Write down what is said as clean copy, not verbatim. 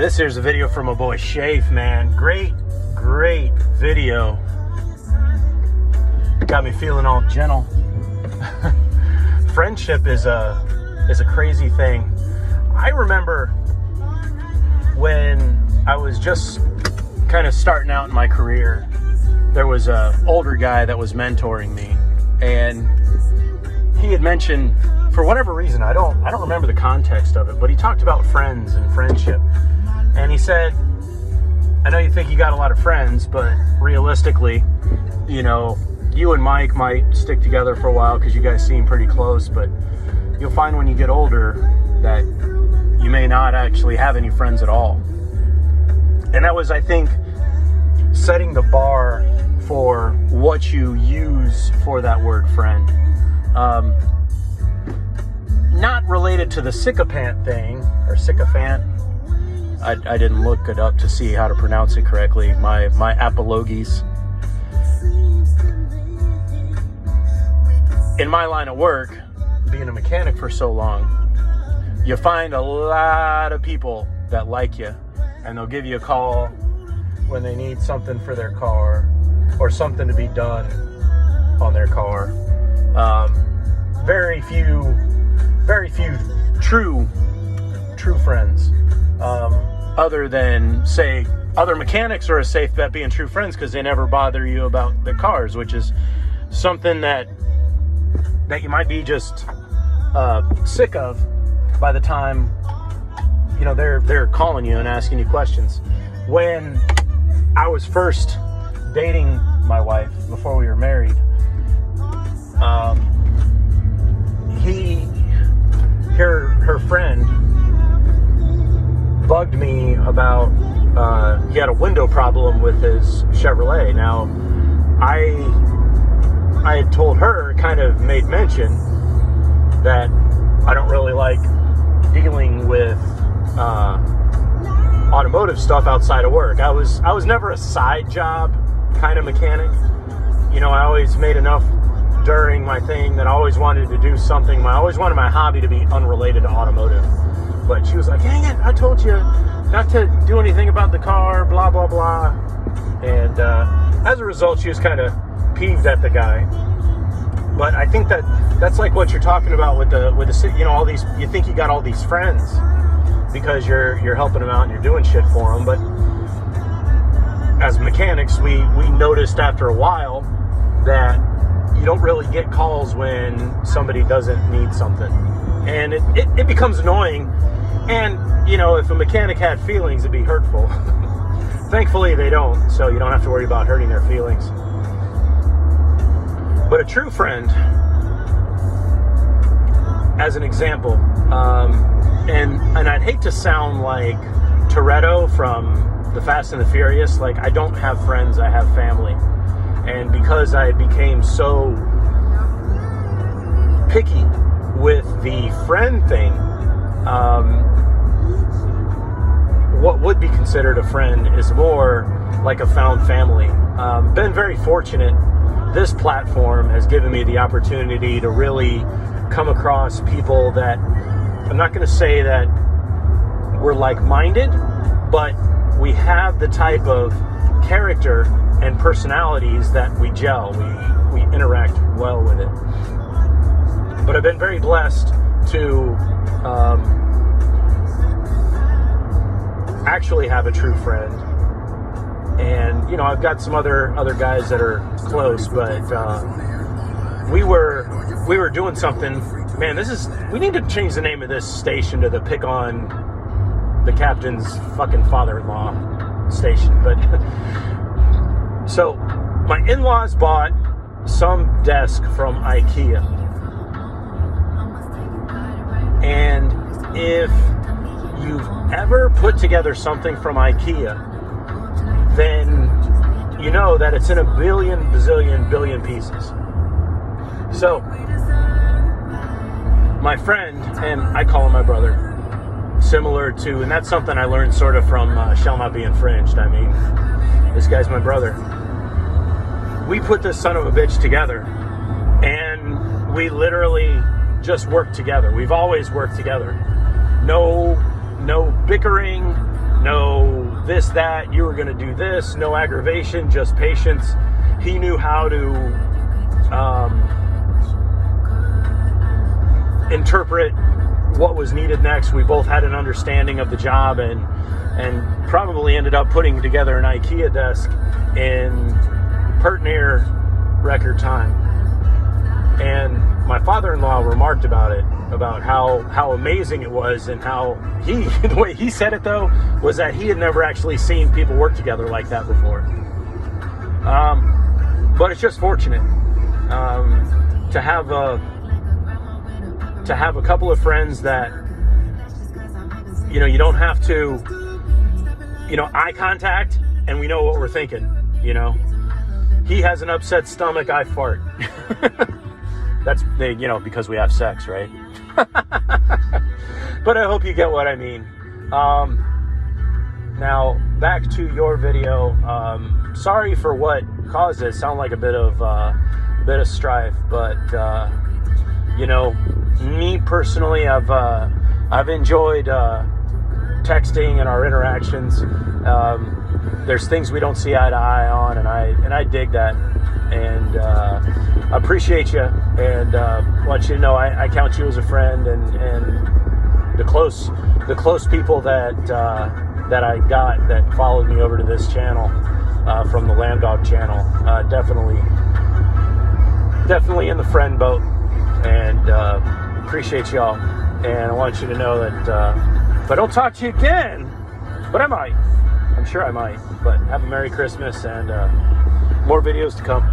This here's a video from my boy Shafe, man. Great video. Got me feeling all gentle. Friendship is a crazy thing. I remember when I was just kind of starting out in my career, there was a older guy that was mentoring me, and he had mentioned, for whatever reason, I don't remember the context of it, but he talked about friends and friendship. And he said, I know you think you got a lot of friends, but realistically, you know, you and Mike might stick together for a while because you guys seem pretty close, but you'll find when you get older that you may not actually have any friends at all. And that was, I think, setting the bar for what you use for that word friend. Not related to the sycophant thing, or sycophant. I didn't look it up to see how to pronounce it correctly. My apologies. In my line of work, being a mechanic for so long, you find a lot of people that like you, and they'll give you a call when they need something for their car or something to be done on their car. Very few true friends. Other than, say, other mechanics are a safe bet being true friends because they never bother you about the cars, which is something that you might be just sick of by the time, you know, they're calling you and asking you questions. When I was first dating my wife before we were married, her friend bugged me about he had a window problem with his Chevrolet. Now, I had told her, kind of made mention that I don't really like dealing with automotive stuff outside of work. I was never a side job kind of mechanic. You know, I always made enough during my thing that I always wanted to do something. I always wanted my hobby to be unrelated to automotive. But she was like, dang it, I told you not to do anything about the car, blah, blah, blah. And as a result, she was kind of peeved at the guy. But I think that's like what you're talking about with the you know, all these, you think you got all these friends because you're helping them out and you're doing shit for them. But as mechanics, we noticed after a while that you don't really get calls when somebody doesn't need something. And it becomes annoying. And, you know, if a mechanic had feelings, it'd be hurtful. Thankfully, they don't, so you don't have to worry about hurting their feelings. But a true friend, as an example, and I'd hate to sound like Toretto from The Fast and the Furious, like, I don't have friends, I have family. And because I became so picky with the friend thing, what would be considered a friend is more like a found family. Been very fortunate. This platform has given me the opportunity to really come across people that, I'm not going to say that we're like-minded, but we have the type of character and personalities that we gel. We interact well with it. But I've been very blessed to actually have a true friend. And, you know, I've got some other guys that are close, but we were doing something. Man, we need to change the name of this station to the Pick on the Captain's fucking father-in-law station. But so my in-laws bought some desk from IKEA. And if you've ever put together something from IKEA, then you know that it's in a billion, bazillion, billion pieces. So, my friend, and I call him my brother, similar to, and that's something I learned sort of from Shall Not Be Infringed. I mean, this guy's my brother. We put this son of a bitch together, and we literally just work together. We've always worked together. No bickering, no this, that, you were going to do this, no aggravation, just patience. He knew how to interpret what was needed next. We both had an understanding of the job, and probably ended up putting together an IKEA desk in pert near record time. And my father-in-law remarked about it, about how amazing it was, and how the way he said it though, was that he had never actually seen people work together like that before. But it's just fortunate to have a couple of friends that, you know, you don't have to, you know, eye contact, and we know what we're thinking, you know. He has an upset stomach, I fart. That's, you know, because we have sex, right? But I hope you get what I mean. Now, back to your video. Sorry for what caused it. Sound like a bit of strife, but you know, me personally, I've enjoyed texting and our interactions. There's things we don't see eye to eye on, and I dig that, and I appreciate you, and want you to know I count you as a friend, and the close people that I got that followed me over to this channel from the Land Dog channel, definitely in the friend boat, and appreciate y'all, and I want you to know that if I don't talk to you again, but I might. I'm sure I might, but have a Merry Christmas, and more videos to come.